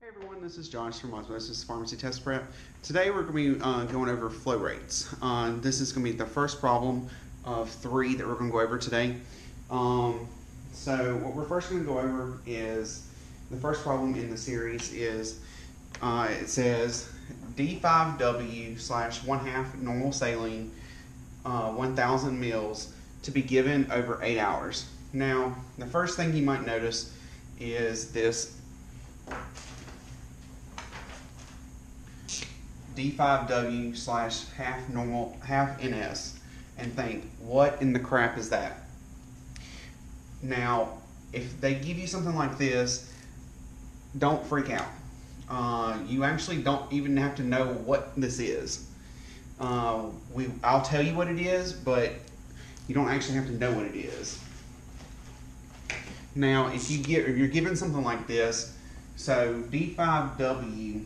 Hey everyone, this is Josh from Osmosis Pharmacy Test Prep. Today we're going to be going over flow rates. This is going to be the first problem of 3 that we're going to go over today. So what we're first going to go over is, the first problem in the series is, it says D5W / 1/2 normal saline, 1,000 mils to be given over 8 hours. Now, the first thing you might notice is this D5W / half NS, and think, what in the crap is that? Now, if they give you something like this, don't freak out. You actually don't even have to know what this is. I'll tell you what it is, but you don't actually have to know what it is. Now, if you're given something like this, so D5W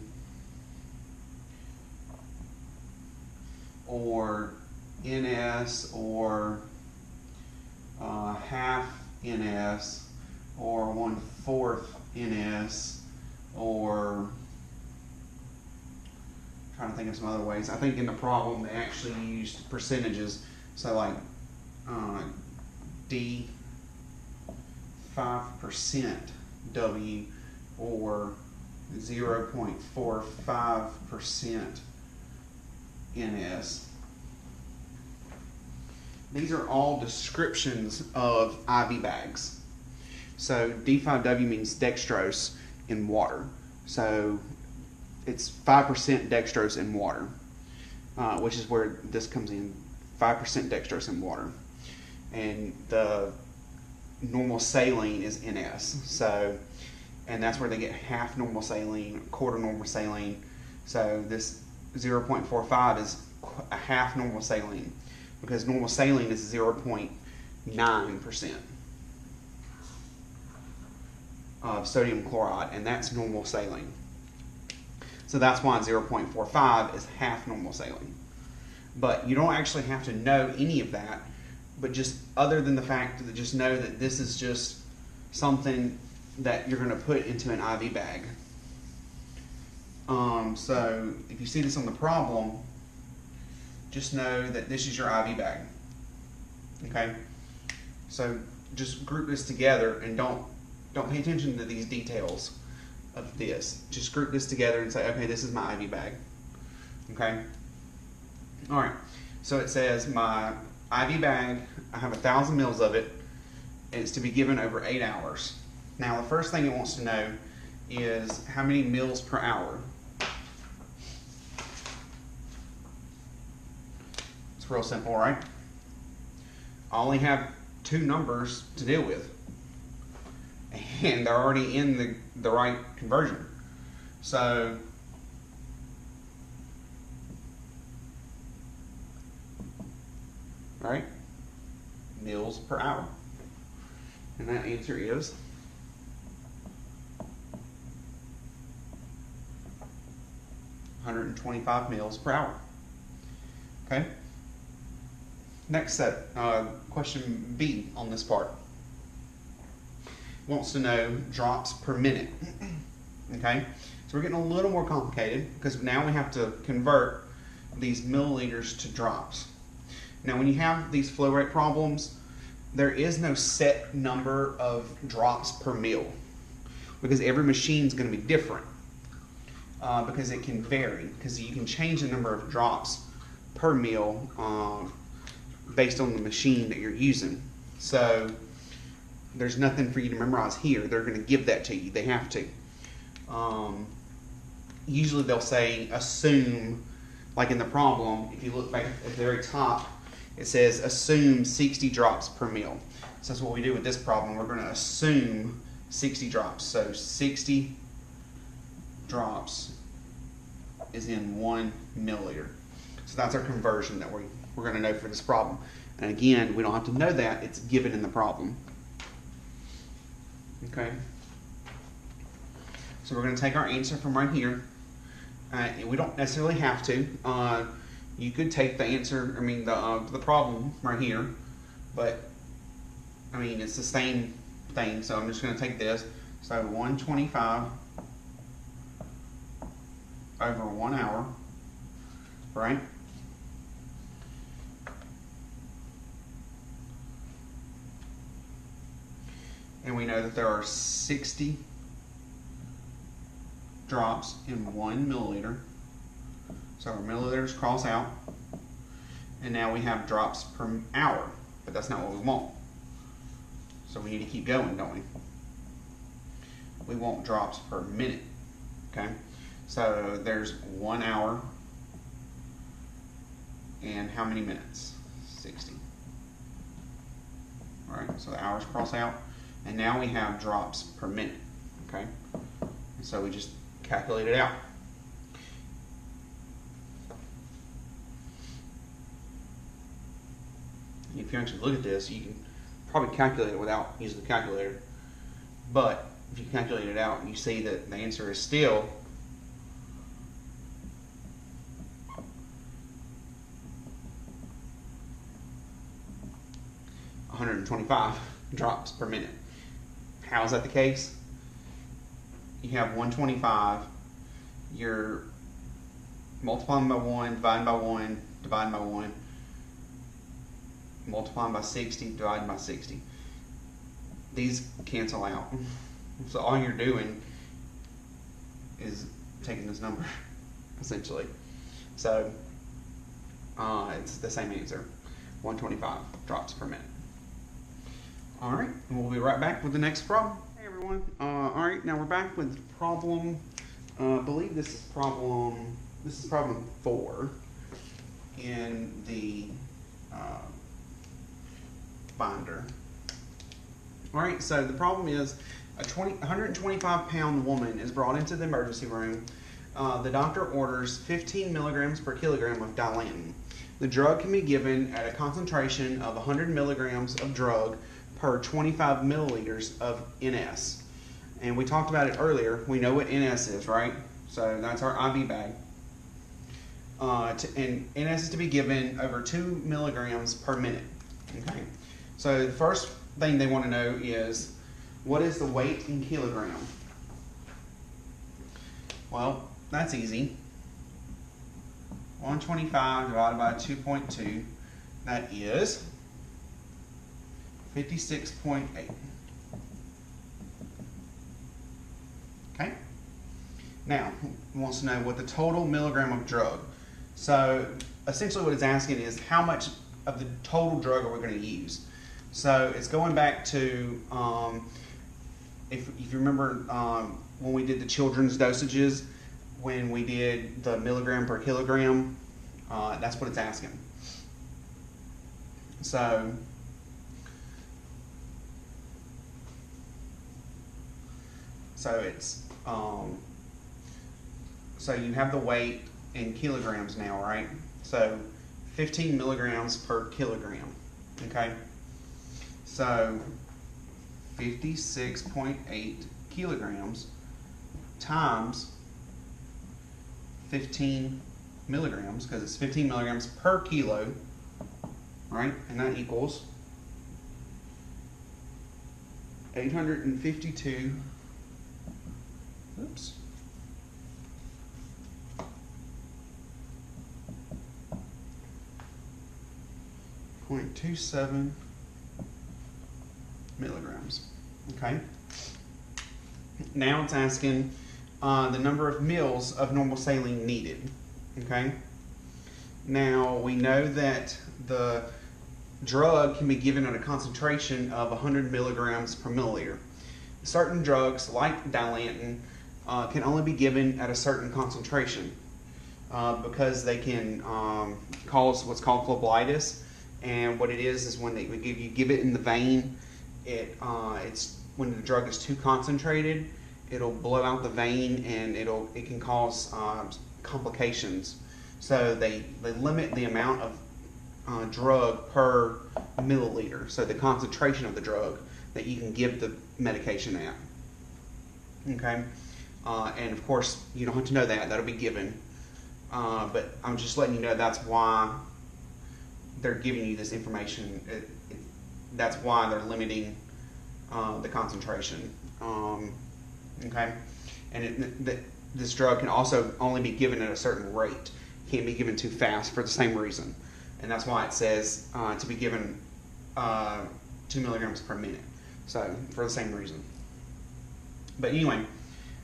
or NS or half NS or 1/4 NS, or I'm trying to think of some other ways. I think in the problem they actually used percentages, so like D 5% W or 0.45% NS. These are all descriptions of IV bags. So D5W means dextrose in water. So it's 5% dextrose in water, which is where this comes in, 5% dextrose in water. And the normal saline is NS. So, and that's where they get half normal saline, quarter normal saline. So this 0.45 is a half normal saline, because normal saline is 0.9% of sodium chloride, and that's normal saline. So that's why 0.45 is half normal saline. But you don't actually have to know any of that, but just other than the fact that just know that this is just something that you're going to put into an IV bag. So if you see this on the problem, just know that this is your IV bag. Okay? So just group this together and don't pay attention to these details of this. Just group this together and say, okay, this is my IV bag. Okay? Alright, so it says my IV bag, I have 1,000 mils of it, and it's to be given over 8 hours. Now the first thing it wants to know is how many mils per hour. It's real simple, right? I only have 2 numbers to deal with, and they're already in the right conversion. So right, mils per hour, and that answer is 125 mils per hour. Okay. Next set, question B on this part wants to know drops per minute. Okay, so we're getting a little more complicated because now we have to convert these milliliters to drops. Now, when you have these flow rate problems, there is no set number of drops per mil, because every machine is going to be different, because it can vary, because you can change the number of drops per mil based on the machine that you're using. So there's nothing for you to memorize here. They're going to give that to you. They have to. Usually they'll say assume, like in the problem, if you look back at the very top, it says assume 60 drops per mil. So that's what we do with this problem. We're going to assume 60 drops. So 60 drops is in 1 milliliter. So that's our conversion that we're going to know for this problem. And again, we don't have to know that. It's given in the problem. Okay. So we're going to take our answer from right here. We don't necessarily have to. You could take the answer, the problem right here, but it's the same thing. So I'm just going to take this. So 125 over 1 hour, right? And we know that there are 60 drops in 1 milliliter. So our milliliters cross out. And now we have drops per hour, but that's not what we want. So we need to keep going, don't we? We want drops per minute, okay? So there's 1 hour and how many minutes? 60. All right, so the hours cross out, and now we have drops per minute, okay? And so we just calculate it out. If you actually look at this, you can probably calculate it without using the calculator. But if you calculate it out, you see that the answer is still 125 drops per minute. How is that the case? You have 125, you're multiplying by 1, dividing by 1, dividing by 1, multiplying by 60, dividing by 60. These cancel out. So all you're doing is taking this number, essentially. So it's the same answer, 125 drops per minute. All right, and we'll be right back with the next problem. Hey everyone, all right, now we're back with problem, I believe this is problem 4 in the binder. All right, so the problem is a 125-pound woman is brought into the emergency room. The doctor orders 15 milligrams per kilogram of Dilantin. The drug can be given at a concentration of 100 milligrams of drug per 25 milliliters of NS. And we talked about it earlier. We know what NS is, right? So that's our IV bag. And NS is to be given over 2 milligrams per minute. Okay. So the first thing they want to know is, what is the weight in kilogram? Well, that's easy. 125 divided by 2.2, that is 56.8. Okay? Now, it wants to know what the total milligram of drug. So, essentially what it's asking is, how much of the total drug are we going to use? So, it's going back to, if you remember when we did the children's dosages, when we did the milligram per kilogram, that's what it's asking. So it's so you have the weight in kilograms now, right? So 15 milligrams per kilogram. Okay, so 56.8 kilograms times 15 milligrams, because it's 15 milligrams per kilo, right? And that equals 852, oops, 0.27 milligrams. Okay. Now it's asking the number of mils of normal saline needed. Okay. Now we know that the drug can be given at a concentration of 100 milligrams per milliliter. Certain drugs, like Dilantin, can only be given at a certain concentration because they can cause what's called phlebitis. And what it is when you give it in the vein, it's when the drug is too concentrated, it'll blow out the vein and it can cause complications. So they limit the amount of drug per milliliter, so the concentration of the drug that you can give the medication at. Okay, and of course you don't have to know that; that'll be given. But I'm just letting you know that's why they're giving you this information. That's why they're limiting the concentration. Okay, and this drug can also only be given at a certain rate. Can't be given too fast for the same reason. And that's why it says to be given 2 milligrams per minute. So, for the same reason. But anyway,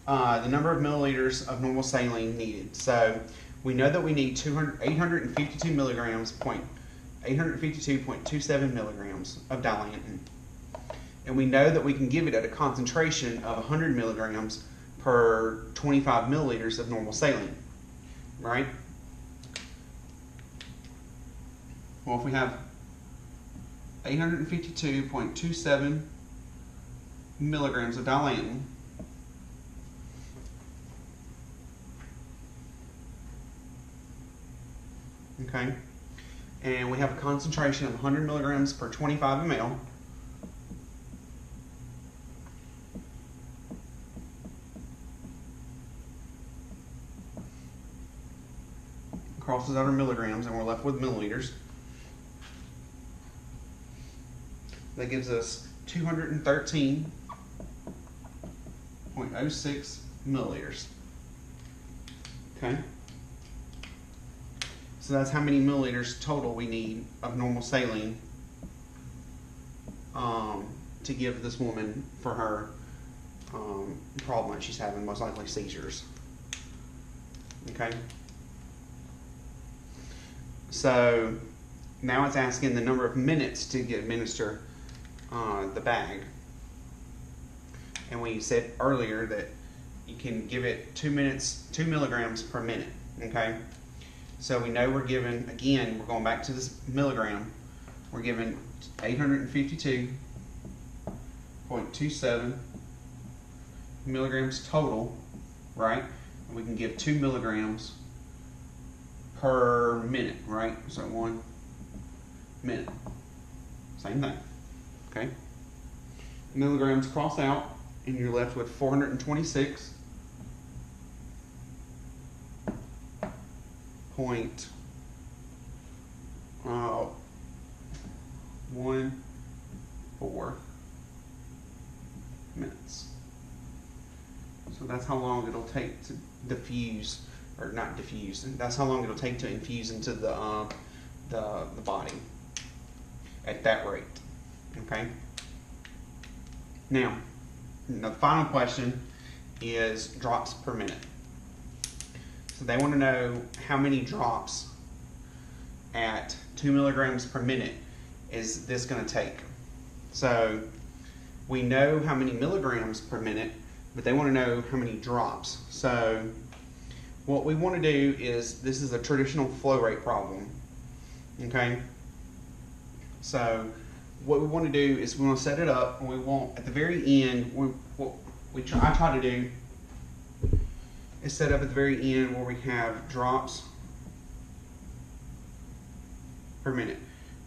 the number of milliliters of normal saline needed. So, we know that we need 852 milligrams, 852.27 milligrams of Dilantin. And we know that we can give it at a concentration of 100 milligrams per 25 milliliters of normal saline, right? Well, if we have 852.27 milligrams of Dilantin, okay, and we have a concentration of 100 milligrams per 25 ml, crosses out our milligrams, and we're left with milliliters. That gives us 213.06 milliliters. Okay? So that's how many milliliters total we need of normal saline to give this woman for her problem that she's having, most likely seizures. Okay? So now it's asking the number of minutes to administer the bag. And we said earlier that you can give it 2 milligrams per minute. Okay? So we know we're given, again, we're going back to this milligram, we're given 852.27 milligrams total, right? And we can give 2 milligrams per minute, right? So 1 minute. Same thing. Okay? Milligrams cross out, and you're left with 426.14 minutes. So that's how long it'll take to diffuse, or not diffuse. That's how long it'll take to infuse into the body at that rate. Okay. Now, the final question is drops per minute. So they want to know how many drops at 2 milligrams per minute is this going to take. So we know how many milligrams per minute, but they want to know how many drops. So what we want to do is, this is a traditional flow rate problem. Okay? So what we want to do is we want to set it up, and we want at the very end, I try to do is set up at the very end where we have drops per minute.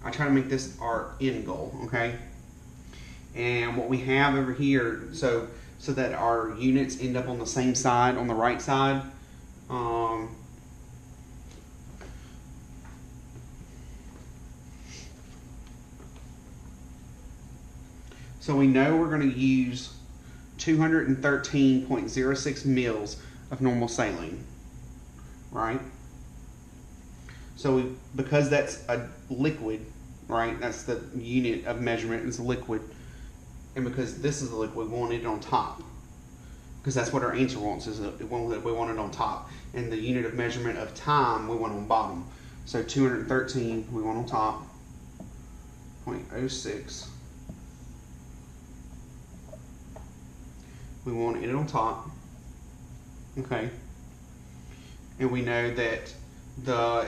I try to make this our end goal, okay? And what we have over here, so that our units end up on the same side, on the right side, so we know we're going to use 213.06 mils of normal saline, right? So because that's a liquid, right? That's the unit of measurement, is a liquid. And because this is a liquid, we want it on top. Because that's what our answer wants, is we want it on top. And the unit of measurement of time, we want on bottom. So 213, we want on top, 0.06. We want it on top. Okay. And we know that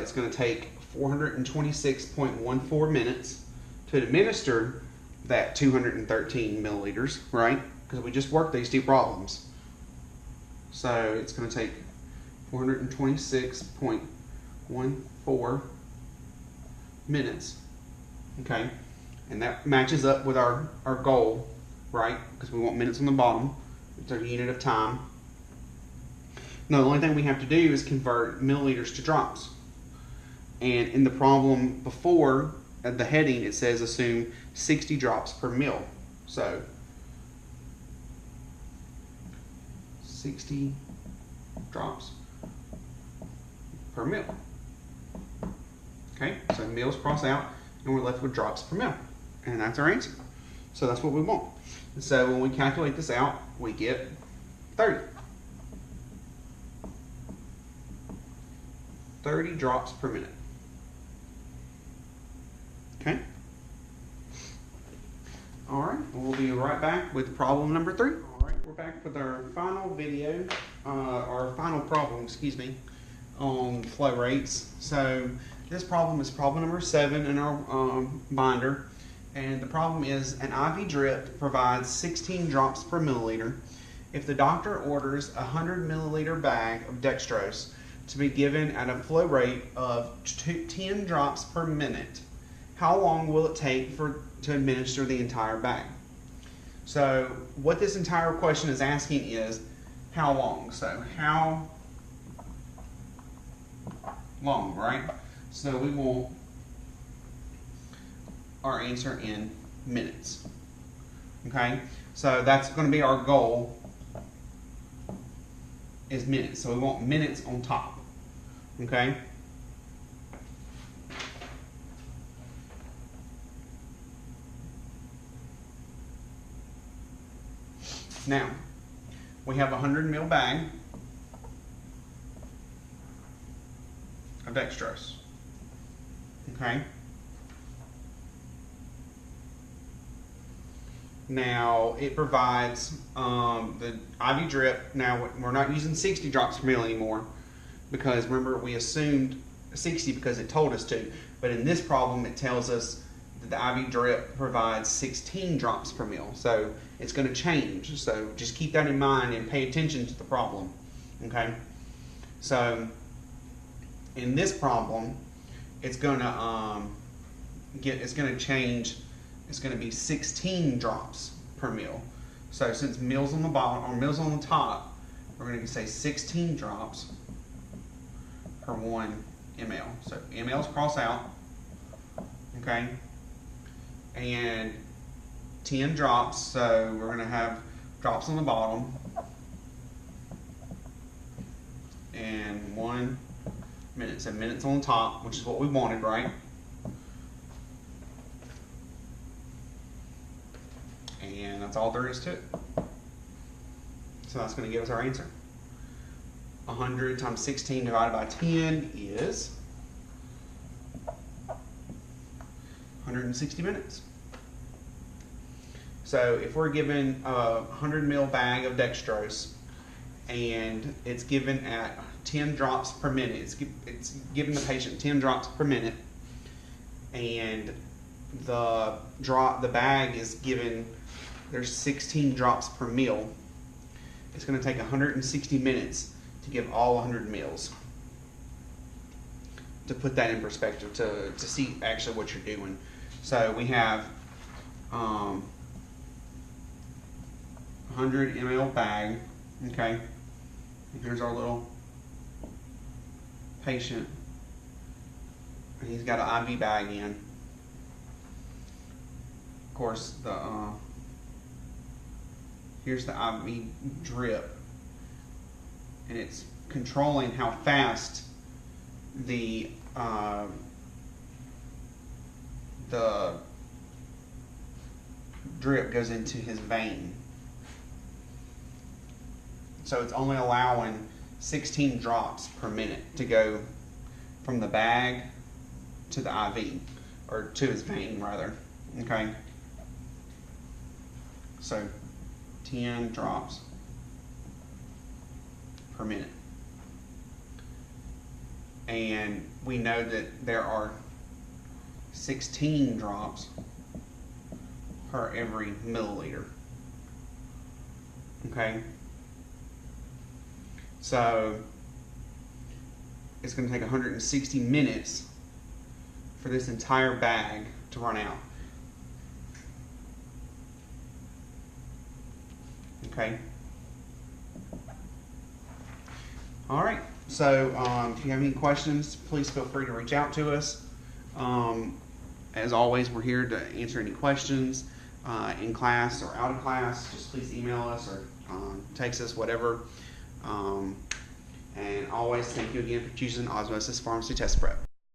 it's going to take 426.14 minutes to administer that 213 milliliters, right? Because we just worked these two problems. So it's going to take 426.14 minutes. Okay. And that matches up with our goal, right? Because we want minutes on the bottom. It's our unit of time. Now, the only thing we have to do is convert milliliters to drops. And in the problem before, at the heading, it says assume 60 drops per mil. So 60 drops per mil. Okay, so mils cross out, and we're left with drops per mil. And that's our answer. So that's what we want. So when we calculate this out, we get 30. 30 drops per minute. Okay? All right, we'll be right back with problem number 3. All right, we're back with our final video, our final problem, excuse me, on flow rates. So this problem is problem number 7 in our binder. And the problem is an IV drip provides 16 drops per milliliter. If the doctor orders a 100 milliliter bag of dextrose to be given at a flow rate of 10 drops per minute, how long will it take to administer the entire bag? So what this entire question is asking is how long. So how long, right? So we want our answer in minutes. Okay, so that's going to be our goal, is minutes. So we want minutes on top. Okay. Now, we have a 100 ml bag of dextrose. Okay. Now, it provides the IV drip. Now, we're not using 60 drops per mil anymore because remember we assumed 60 because it told us to. But in this problem, it tells us that the IV drip provides 16 drops per mil. So it's going to change. So just keep that in mind and pay attention to the problem. Okay. So in this problem, it's going to change. It's going to be 16 drops per mil. So since mils on the bottom or mils on the top, we're going to say 16 drops per 1 ml. So mLs cross out, okay, and 10 drops. So we're going to have drops on the bottom and 1 minute. So minutes on the top, which is what we wanted, right? And that's all there is to it. So that's going to give us our answer. 100 times 16 divided by 10 is 160 minutes. So if we're given a 100 ml bag of dextrose and it's given at 10 drops per minute, it's giving the patient 10 drops per minute, and the bag is given, there's 16 drops per mil. It's going to take 160 minutes to give all 100 mils. To put that in perspective, to see actually what you're doing. So we have 100 ml bag, okay? And here's our little patient. And he's got an IV bag in. Of course, here's the IV drip, and it's controlling how fast the drip goes into his vein. So it's only allowing 16 drops per minute to go from the bag to the IV, or to his vein rather, okay? So 10 drops per minute. And we know that there are 16 drops per every milliliter. Okay? So it's going to take 160 minutes for this entire bag to run out. Okay. All right. So if you have any questions, please feel free to reach out to us. As always, we're here to answer any questions in class or out of class. Just please email us or text us, whatever. always, thank you again for choosing Osmosis Pharmacy Test Prep.